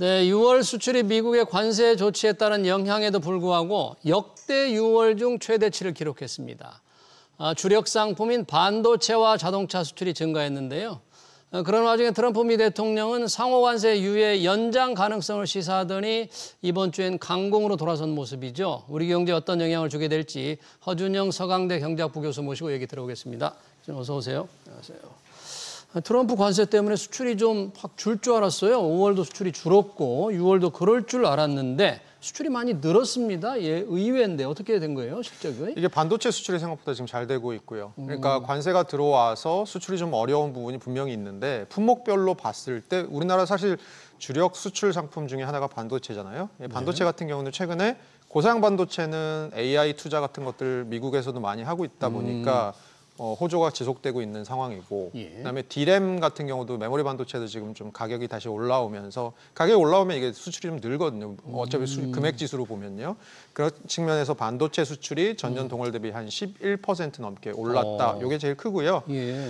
네, 6월 수출이 미국의 관세 조치에 따른 영향에도 불구하고 역대 6월 중 최대치를 기록했습니다. 주력 상품인 반도체와 자동차 수출이 증가했는데요. 그런 와중에 트럼프 미 대통령은 상호관세 유예 연장 가능성을 시사하더니 이번 주엔 강공으로 돌아선 모습이죠. 우리 경제에 어떤 영향을 주게 될지 허준영 서강대 경제학부 교수 모시고 얘기 들어보겠습니다. 어서 오세요. 안녕하세요. 트럼프 관세 때문에 수출이 좀 확 줄 줄 알았어요. 5월도 수출이 줄었고 6월도 그럴 줄 알았는데 수출이 많이 늘었습니다. 예, 의외인데 어떻게 된 거예요, 실적이? 이게 반도체 수출이 생각보다 지금 잘 되고 있고요. 그러니까 관세가 들어와서 수출이 좀 어려운 부분이 분명히 있는데 품목별로 봤을 때 우리나라 사실 주력 수출 상품 중에 하나가 반도체잖아요. 반도체 같은 경우는 최근에 고사양 반도체는 AI 투자 같은 것들 미국에서도 많이 하고 있다 보니까 호조가 지속되고 있는 상황이고 그다음에 D램 같은 경우도 메모리 반도체도 지금 좀 가격이 다시 올라오면서 가격이 올라오면 이게 수출이 좀 늘거든요. 어차피 금액 지수로 보면요. 그런 측면에서 반도체 수출이 전년 동월 대비 한 11% 넘게 올랐다. 이게 제일 크고요.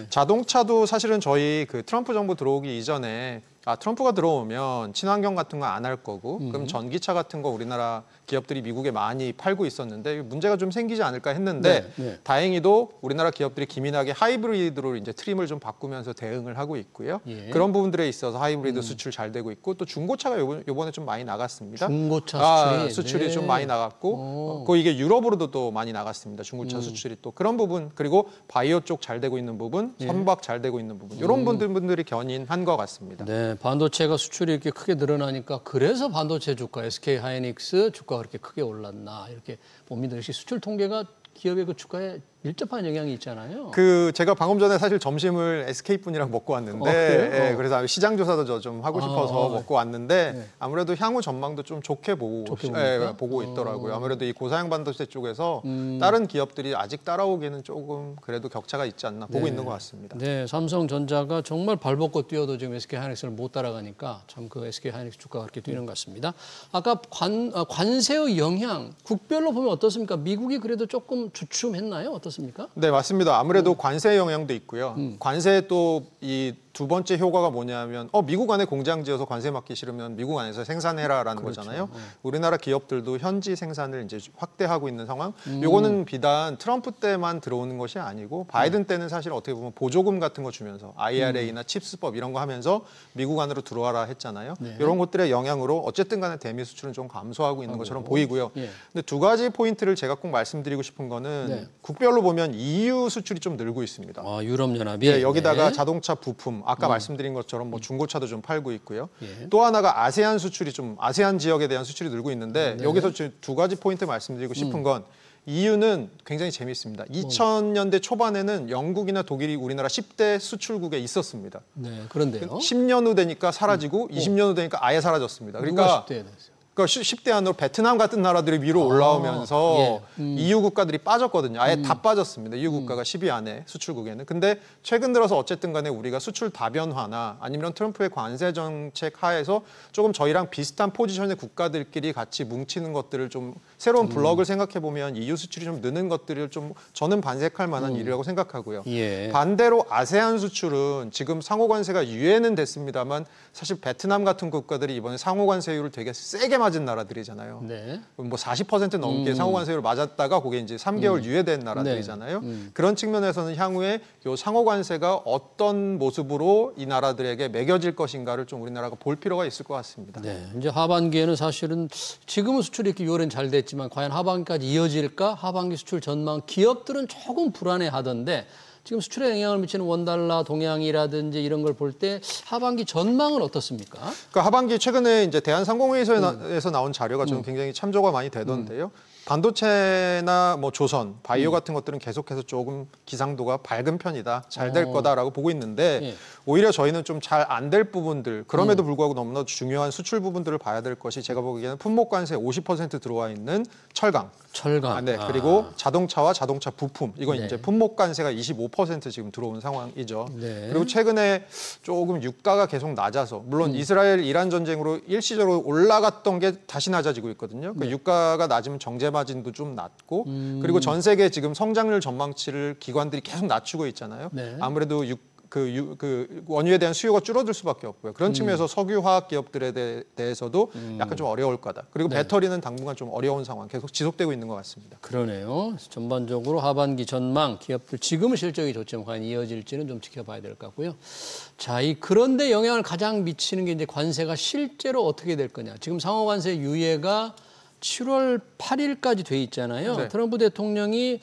자동차도 사실은 저희 그 트럼프 정부 들어오기 이전에 트럼프가 들어오면 친환경 같은 거 안 할 거고 그럼 전기차 같은 거 우리나라 기업들이 미국에 많이 팔고 있었는데 문제가 좀 생기지 않을까 했는데 다행히도 우리나라 기업들이 기민하게 하이브리드로 이제 트림을 좀 바꾸면서 대응을 하고 있고요. 그런 부분들에 있어서 하이브리드 수출 잘 되고 있고 또 중고차가 요번에 좀 많이 나갔습니다. 중고차 수출이 좀 많이 나갔고 그 이게 유럽으로도 또 많이 나갔습니다. 중고차 수출이 또 그런 부분 그리고 바이오 쪽 잘 되고 있는 부분, 선박 잘 되고 있는 부분 이런 분들이 견인한 것 같습니다. 네, 반도체가 수출이 이렇게 크게 늘어나니까 그래서 반도체 주가, SK 하이닉스 주가가 그렇게 크게 올랐나 이렇게 봅니다. 역시 수출 통계가 기업의 그 주가에 밀접한 영향이 있잖아요. 제가 방금 전에 사실 점심을 SK분이랑 먹고 왔는데 그래서 시장 조사도 저 좀 하고 싶어서 먹고 왔는데 아무래도 향후 전망도 좀 좋게 보고 있더라고요. 아무래도 이 고사양 반도체 쪽에서 다른 기업들이 아직 따라오기에는 조금 그래도 격차가 있지 않나 보고 있는 것 같습니다. 네, 삼성전자가 정말 발벗고 뛰어도 지금 SK 하이닉스를 못 따라가니까 참 그 SK 하이닉스 주가가 그렇게 뛰는 것 같습니다. 아까 관세의 영향 국별로 보면 어떻습니까? 미국이 그래도 조금 주춤했나요? 어떻습니까? 네, 맞습니다. 아무래도 관세 영향도 있고요. 관세 또 이 두 번째 효과가 뭐냐면 미국 안에 공장 지어서 관세 받기 싫으면 미국 안에서 생산해라라는 거잖아요. 우리나라 기업들도 현지 생산을 이제 확대하고 있는 상황. 요거는 비단 트럼프 때만 들어오는 것이 아니고 바이든 때는 사실 어떻게 보면 보조금 같은 거 주면서 IRA나 칩스법 이런 거 하면서 미국 안으로 들어와라 했잖아요. 이런 것들의 영향으로 어쨌든 간에 대미 수출은 좀 감소하고 있는 것처럼 보이고요. 근데 두 가지 포인트를 제가 꼭 말씀드리고 싶은 거는 국별로 보면 EU 수출이 좀 늘고 있습니다. 유럽연합이? 여기다가 자동차 부품 아까 말씀드린 것처럼 뭐 중고차도 좀 팔고 있고요. 또 하나가 아세안 수출이 좀 아세안 지역에 대한 수출이 늘고 있는데 여기서 두 가지 포인트 말씀드리고 싶은 건 EU는 굉장히 재미있습니다. 2000년대 초반에는 영국이나 독일이 우리나라 10대 수출국에 있었습니다. 네, 그런데요. 10년 후 되니까 사라지고 20년 후 되니까 아예 사라졌습니다. 그러니까 10대에 됐어요? 그러니까 10대 안으로 베트남 같은 나라들이 위로 올라오면서 EU 국가들이 빠졌거든요. 아예 다 빠졌습니다. EU 국가가 10위 안에 수출국에는. 근데 최근 들어서 어쨌든 간에 우리가 수출 다변화나 아니면 트럼프의 관세 정책 하에서 조금 저희랑 비슷한 포지션의 국가들끼리 같이 뭉치는 것들을 좀 새로운 블록을 생각해 보면 EU 수출이 좀 느는 것들을 좀 저는 반색할 만한 일이라고 생각하고요. 반대로 아세안 수출은 지금 상호관세가 유예는 됐습니다만 사실 베트남 같은 국가들이 이번에 상호관세율을 되게 세게 맞은 나라들이잖아요. 뭐 40% 넘게 상호관세율을 맞았다가 그게 이제 3개월 유예된 나라들이잖아요. 그런 측면에서는 향후에 이 상호관세가 어떤 모습으로 이 나라들에게 매겨질 것인가를 좀 우리나라가 볼 필요가 있을 것 같습니다. 네, 이제 하반기에는 사실은 지금은 수출이 이렇게 6월엔 잘 됐지만 과연 하반기까지 이어질까? 하반기 수출 전망 기업들은 조금 불안해하던데 지금 수출에 영향을 미치는 원달러 동향이라든지 이런 걸 볼 때 하반기 전망은 어떻습니까? 그러니까 하반기 최근에 이제 대한상공회의소에서 나온 자료가 저는 굉장히 참조가 많이 되던데요. 반도체나 뭐 조선, 바이오 같은 것들은 계속해서 조금 기상도가 밝은 편이다. 잘 될 거다라고 보고 있는데 오히려 저희는 좀 잘 안 될 부분들 그럼에도 불구하고 너무나 중요한 수출 부분들을 봐야 될 것이 제가 보기에는 품목관세 50% 들어와 있는 철강. 그리고 자동차와 자동차 부품. 이건 이제 품목관세가 25% 지금 들어온 상황이죠. 그리고 최근에 조금 유가가 계속 낮아서 물론 이스라엘 이란 전쟁으로 일시적으로 올라갔던 게 다시 낮아지고 있거든요. 그 유가가 낮으면 정제 마진도 좀 낮고 그리고 전 세계 지금 성장률 전망치를 기관들이 계속 낮추고 있잖아요. 아무래도 그 원유에 대한 수요가 줄어들 수밖에 없고요. 그런 측면에서 석유화학 기업들에 대해서도 약간 좀 어려울 거다. 그리고 배터리는 당분간 좀 어려운 상황 계속 지속되고 있는 것 같습니다. 그러네요. 전반적으로 하반기 전망 기업들 지금은 실적이 좋지만 과연 이어질지는 좀 지켜봐야 될 것 같고요. 자, 그런데 영향을 가장 미치는 게 이제 관세가 실제로 어떻게 될 거냐. 지금 상호관세 유예가 7월 8일까지 돼 있잖아요. 네. 트럼프 대통령이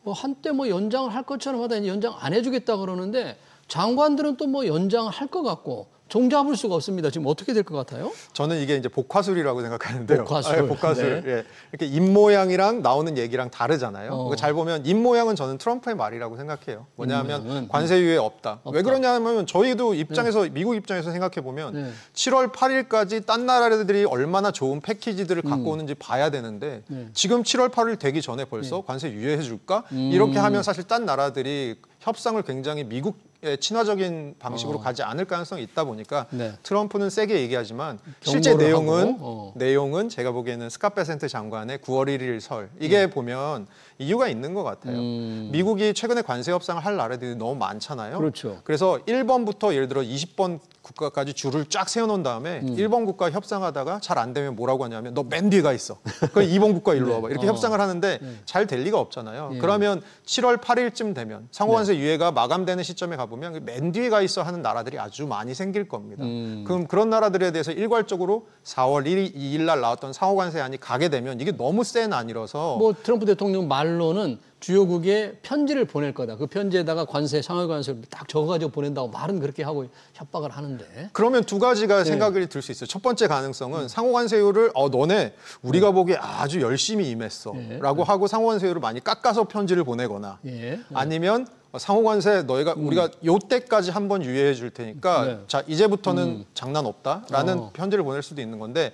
한때 연장을 할 것처럼 하다 이제 연장 안 해주겠다 그러는데 장관들은 또 연장을 할 것 같고 종잡을 수가 없습니다. 지금 어떻게 될 것 같아요? 저는 이게 이제 복화술이라고 생각하는데요. 복화술. 아, 복화술. 네. 예. 이렇게 입 모양이랑 나오는 얘기랑 다르잖아요. 그러니까 잘 보면 입 모양은 저는 트럼프의 말이라고 생각해요. 뭐냐면 관세 유예 없다. 왜 그러냐면 저희도 입장에서 미국 입장에서 생각해 보면 7월 8일까지 딴 나라들이 얼마나 좋은 패키지들을 갖고 오는지 봐야 되는데 지금 7월 8일 되기 전에 벌써 관세 유예해 줄까? 이렇게 하면 사실 딴 나라들이 협상을 굉장히 미국의 친화적인 방식으로 가지 않을 가능성이 있다 보니까 트럼프는 세게 얘기하지만 실제 내용은 제가 보기에는 스캇 베센트 장관의 9월 1일 설 이게 보면 이유가 있는 것 같아요. 미국이 최근에 관세 협상을 할 나라들이 너무 많잖아요. 그렇죠. 그래서 1번부터 예를 들어 20번 국가까지 줄을 쫙 세워놓은 다음에 1번 국가 협상하다가 잘 안 되면 뭐라고 하냐면 너 맨 뒤에 가 있어. 그럼 2번 국가 일로 와봐. 이렇게 협상을 하는데 잘 될 리가 없잖아요. 그러면 7월 8일쯤 되면 상호관세 유예가 마감되는 시점에 가보면 맨 뒤에 가 있어 하는 나라들이 아주 많이 생길 겁니다. 그럼 그런 나라들에 대해서 일괄적으로 4월 2일 날 나왔던 상호관세안이 가게 되면 이게 너무 센 안이라서 트럼프 대통령 말로는 주요국에 편지를 보낼 거다. 그 편지에다가 관세, 상하관세를 딱 적어가지고 보낸다고 말은 그렇게 하고 협박을 하는데. 그러면 두 가지가 생각이 들 수 있어요. 첫 번째 가능성은 상호관세율을 너네 우리가 보기에 아주 열심히 임했어 라고 하고 상호관세율을 많이 깎아서 편지를 보내거나 아니면 상호관세 너희가 우리가 요때까지 한번 유예해 줄 테니까 자 이제부터는 장난 없다라는 편지를 보낼 수도 있는 건데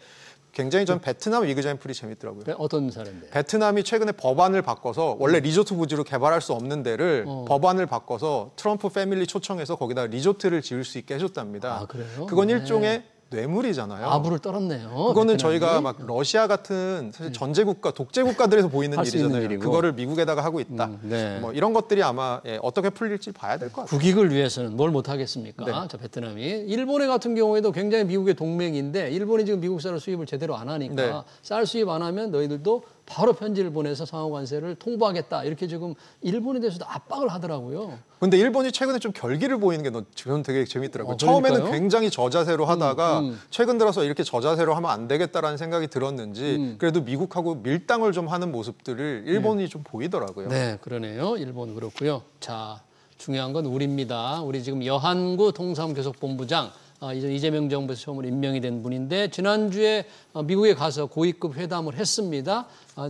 굉장히 전 베트남 위그젠플이 재밌더라고요. 어떤 사례인데? 베트남이 최근에 법안을 바꿔서 원래 리조트 부지로 개발할 수 없는 데를 법안을 바꿔서 트럼프 패밀리 초청해서 거기다 리조트를 지을 수 있게 해줬답니다. 아, 그래요? 그건 일종의 뇌물이잖아요. 아부를 떨었네요. 그거는 베트남이. 저희가 막 러시아 같은 사실 전제국가, 독재국가들에서 보이는 일이잖아요. 그거를 미국에다가 하고 있다. 뭐 이런 것들이 아마 어떻게 풀릴지 봐야 될 것 같아요. 국익을 위해서는 뭘 못하겠습니까? 자, 베트남이. 일본의 같은 경우에도 굉장히 미국의 동맹인데 일본이 지금 미국 쌀을 수입을 제대로 안 하니까 쌀 수입 안 하면 너희들도 바로 편지를 보내서 상호관세를 통보하겠다. 이렇게 지금 일본에 대해서도 압박을 하더라고요. 근데 일본이 최근에 좀 결기를 보이는 게 저는 되게 재밌더라고요. 그러니까요? 처음에는 굉장히 저자세로 하다가 최근 들어서 이렇게 저자세로 하면 안 되겠다라는 생각이 들었는지 그래도 미국하고 밀당을 좀 하는 모습들을 일본이 좀 보이더라고요. 네, 그러네요. 일본 그렇고요. 자, 중요한 건 우리입니다. 우리 지금 여한구 통상교섭본부장 이재명 정부에서 처음으로 임명이 된 분인데 지난주에 미국에 가서 고위급 회담을 했습니다.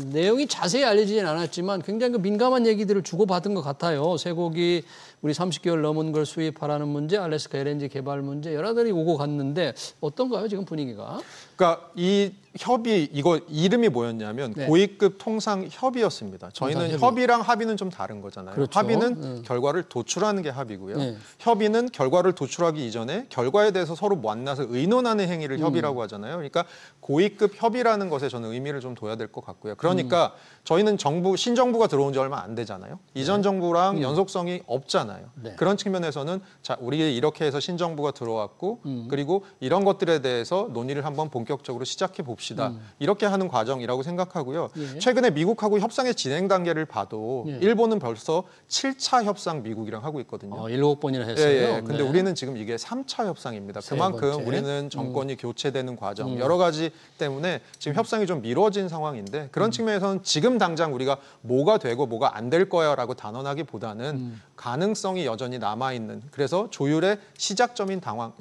내용이 자세히 알려지진 않았지만 굉장히 민감한 얘기들을 주고받은 것 같아요. 쇠고기 우리 30개월 넘은 걸 수입하라는 문제, 알래스카 LNG 개발 문제 여러 가지 오고 갔는데 어떤가요 지금 분위기가? 그러니까 이 협의 이거 이름이 뭐였냐면 고위급 통상 협의였습니다. 저희는 협의랑 합의는 좀 다른 거잖아요. 그렇죠. 합의는 결과를 도출하는 게 합의고요. 협의는 결과를 도출하기 이전에 결과에 대해서 서로 만나서 의논하는 행위를 협의라고 하잖아요. 그러니까 고위급 협의라는 것에 저는 의미를 좀 둬야 될 것 같고요. 그러니까 저희는 신정부가 들어온 지 얼마 안 되잖아요. 이전 정부랑 연속성이 없잖아요. 그런 측면에서는 자 우리 이렇게 해서 신정부가 들어왔고 그리고 이런 것들에 대해서 논의를 한번 본격적으로 시작해 봅시다. 이렇게 하는 과정이라고 생각하고요. 최근에 미국하고 협상의 진행 단계를 봐도 일본은 벌써 7차 협상 미국이랑 하고 있거든요. 7번이나 했어요. 예. 근데 우리는 지금 이게 3차 협상입니다. 그만큼 우리는 정권이 교체되는 과정 여러 가지 때문에 지금 협상이 좀 미뤄진 상황인데 그런 측면에서는 지금 당장 우리가 뭐가 되고 뭐가 안 될 거야라고 단언하기보다는 가능성이 여전히 남아있는 그래서 조율의 시작점인 상황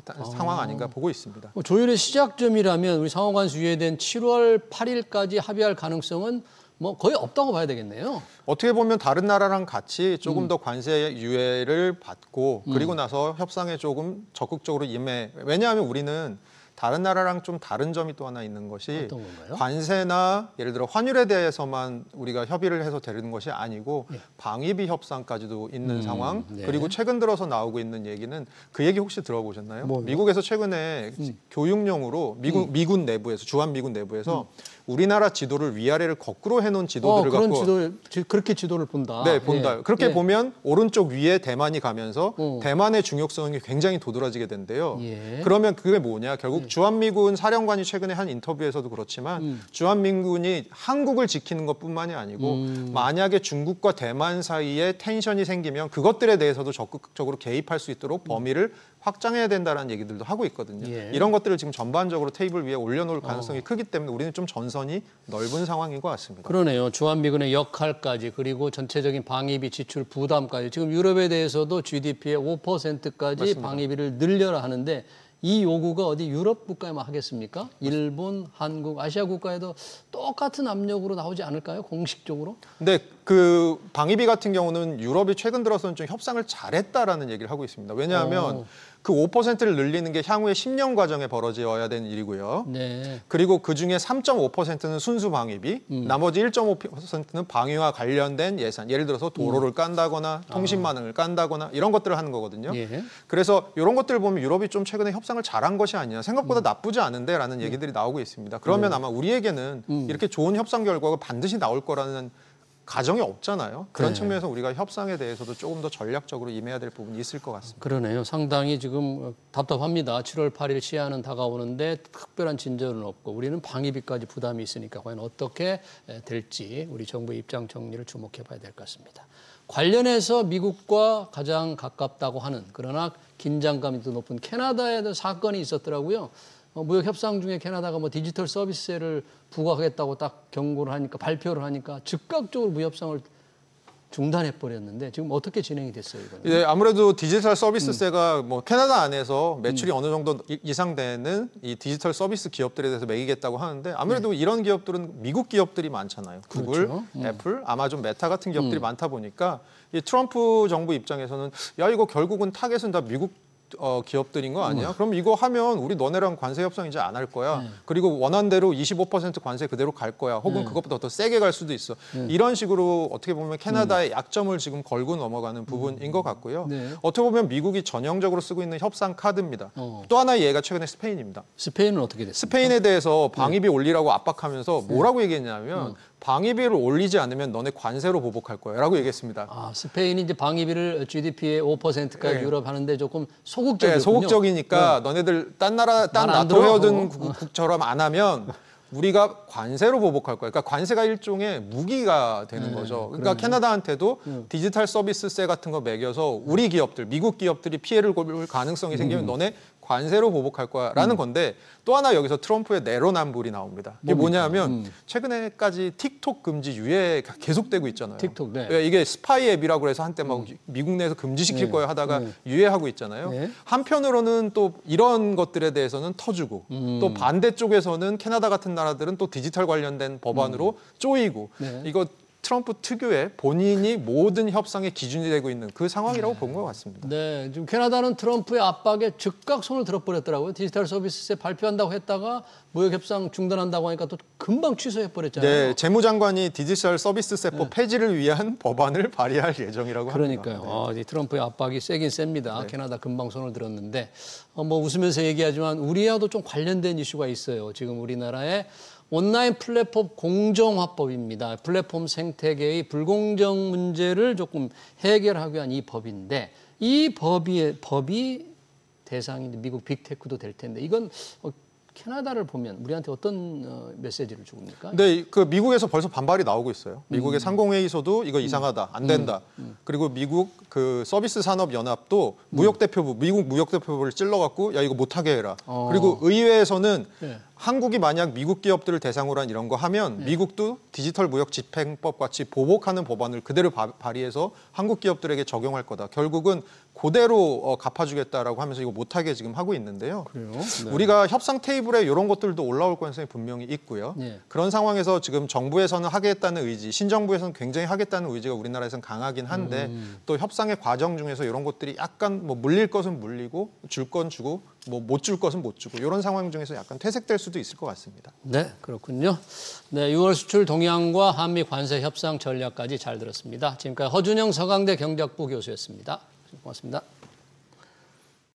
아닌가 보고 있습니다. 조율의 시작점이라면 우리 상호관세 유예된 7월 8일까지 합의할 가능성은 거의 없다고 봐야 되겠네요. 어떻게 보면 다른 나라랑 같이 조금 더 관세 유예를 받고 그리고 나서 협상에 조금 적극적으로 왜냐하면 우리는 다른 나라랑 좀 다른 점이 또 하나 있는 것이 어떤 건가요? 관세나 예를 들어 환율에 대해서만 우리가 협의를 해서 되는 것이 아니고 방위비 협상까지도 있는 상황 그리고 최근 들어서 나오고 있는 얘기는 그 얘기 혹시 들어보셨나요? 미국에서 최근에 교육용으로 미군 내부에서 주한미군 내부에서 우리나라 지도를 위아래를 거꾸로 해놓은 지도들을 그런 갖고 그렇게 지도를 본다. 네, 본다. 예. 그렇게 예. 보면 오른쪽 위에 대만이 가면서 대만의 중요성이 굉장히 도드라지게 된대요. 예. 그러면 그게 뭐냐? 결국 주한미군 사령관이 최근에 한 인터뷰에서도 그렇지만 주한미군이 한국을 지키는 것뿐만이 아니고 만약에 중국과 대만 사이에 텐션이 생기면 그것들에 대해서도 적극적으로 개입할 수 있도록 범위를 확장해야 된다는 얘기들도 하고 있거든요. 예. 이런 것들을 지금 전반적으로 테이블 위에 올려놓을 가능성이 크기 때문에 우리는 좀 전선이 넓은 상황인 것 같습니다. 그러네요. 주한미군의 역할까지 그리고 전체적인 방위비 지출 부담까지 지금 유럽에 대해서도 GDP의 5%까지 맞습니다. 방위비를 늘려라 하는데 이 요구가 어디 유럽 국가에만 하겠습니까? 일본, 한국, 아시아 국가에도 똑같은 압력으로 나오지 않을까요? 공식적으로? 근데 그 방위비 같은 경우는 유럽이 최근 들어서는 좀 협상을 잘했다라는 얘기를 하고 있습니다. 왜냐하면 그 5%를 늘리는 게 향후에 10년 과정에 벌어져야 되는 일이고요. 네. 그리고 그중에 3.5%는 순수 방위비, 나머지 1.5%는 방위와 관련된 예산. 예를 들어서 도로를 깐다거나 통신망을 깐다거나 이런 것들을 하는 거거든요. 예. 그래서 이런 것들을 보면 유럽이 좀 최근에 협상을 잘한 것이 아니냐. 생각보다 나쁘지 않은데라는 얘기들이 나오고 있습니다. 그러면 아마 우리에게는 이렇게 좋은 협상 결과가 반드시 나올 거라는 가정이 없잖아요. 그런 네. 측면에서 우리가 협상에 대해서도 조금 더 전략적으로 임해야 될 부분이 있을 것 같습니다. 그러네요. 상당히 지금 답답합니다. 7월 8일 시한은 다가오는데 특별한 진전은 없고 우리는 방위비까지 부담이 있으니까 과연 어떻게 될지 우리 정부의 입장 정리를 주목해 봐야 될 것 같습니다. 관련해서 미국과 가장 가깝다고 하는 그러나 긴장감이 더 높은 캐나다에도 사건이 있었더라고요. 무역 협상 중에 캐나다가 뭐 디지털 서비스세를 부과하겠다고 딱 경고를 하니까 발표를 하니까 즉각적으로 무역 협상을 중단해 버렸는데 지금 어떻게 진행이 됐어요, 이거는? 예, 아무래도 디지털 서비스세가 뭐 캐나다 안에서 매출이 어느 정도 이상 되는 이 디지털 서비스 기업들에 대해서 매기겠다고 하는데 아무래도 이런 기업들은 미국 기업들이 많잖아요. 구글, 그렇죠. 애플, 아마존, 메타 같은 기업들이 많다 보니까 이 트럼프 정부 입장에서는 야 이거 결국은 타겟은 다 미국 기업들인 거 아니야? 그럼 이거 하면 우리 너네랑 관세 협상 이제 안 할 거야. 그리고 원한대로 25% 관세 그대로 갈 거야. 혹은 그것보다 더 세게 갈 수도 있어. 이런 식으로 어떻게 보면 캐나다의 약점을 지금 걸고 넘어가는 부분인 것 같고요. 네. 어떻게 보면 미국이 전형적으로 쓰고 있는 협상 카드입니다. 또 하나의 예가 최근에 스페인입니다. 스페인은 어떻게 됐습니까? 스페인에 대해서 방위비 올리라고 압박하면서 뭐라고 얘기했냐면 방위비를 올리지 않으면 너네 관세로 보복할 거야 라고 얘기했습니다. 아, 스페인이 이제 방위비를 GDP의 5%까지 네. 유럽 하는데 조금 소극적이군요. 네, 소극적이니까 너네들 딴 나라, 딴 말안 나토 들어. 회원들 국처럼 안 하면 우리가 관세로 보복할 거예요. 그러니까 관세가 일종의 무기가 되는 거죠. 그러니까 캐나다한테도 디지털 서비스세 같은 거 매겨서 우리 기업들, 미국 기업들이 피해를 볼 가능성이 생기면 너네 관세로 보복할 거야라는 건데 또 하나 여기서 트럼프의 내로남불이 나옵니다. 이게 뭐냐면 최근에까지 틱톡 금지 유예가 계속되고 있잖아요. 틱톡, 네. 왜 이게 스파이 앱이라고 해서 한때 막 미국 내에서 금지시킬 거예요 하다가 유예하고 있잖아요. 네. 한편으로는 또 이런 것들에 대해서는 터주고 또 반대쪽에서는 캐나다 같은 나라들은 또 디지털 관련된 법안으로 쪼이고 네. 이거 트럼프 특유의 본인이 모든 협상의 기준이 되고 있는 그 상황이라고 본 것 같습니다. 네, 지금 캐나다는 트럼프의 압박에 즉각 손을 들어버렸더라고요. 디지털 서비스세 발표한다고 했다가 무역 협상 중단한다고 하니까 또 금방 취소해 버렸잖아요. 네, 재무장관이 디지털 서비스세법 폐지를 위한 법안을 발의할 예정이라고 합니다. 그러니까요. 이 트럼프의 압박이 세긴 셉니다. 캐나다 금방 손을 들었는데 뭐 웃으면서 얘기하지만 우리와도 좀 관련된 이슈가 있어요. 지금 우리나라의 온라인 플랫폼 공정화법입니다. 플랫폼 생태계의 불공정 문제를 조금 해결하기 위한 이 법인데 이 법이 대상이 미국 빅테크도 될 텐데 이건 캐나다를 보면 우리한테 어떤 메시지를 줍니까? 네, 그 미국에서 벌써 반발이 나오고 있어요. 미국의 상공회의소도 이거 이상하다, 안 된다. 그리고 미국 그 서비스 산업 연합도 미국 무역 대표부를 찔러갖고 야 이거 못하게 해라. 그리고 의회에서는 네. 한국이 만약 미국 기업들을 대상으로 한 이런 거 하면 미국도 디지털 무역 집행법 같이 보복하는 법안을 그대로 발의해서 한국 기업들에게 적용할 거다. 결국은 그대로 갚아주겠다라고 하면서 이거 못하게 지금 하고 있는데요. 그래요? 네. 우리가 협상 테이블에 이런 것들도 올라올 가능성이 분명히 있고요. 네. 그런 상황에서 지금 정부에서는 하겠다는 의지, 신정부에서는 굉장히 하겠다는 의지가 우리나라에서는 강하긴 한데 또 협상의 과정 중에서 이런 것들이 약간 뭐 물릴 것은 물리고 줄 건 주고 뭐 못 줄 것은 못 주고 이런 상황 중에서 약간 퇴색될 수도 있을 것 같습니다. 네, 그렇군요. 네, 6월 수출 동향과 한미 관세 협상 전략까지 잘 들었습니다. 지금까지 허준영 서강대 경제학부 교수였습니다. 고맙습니다.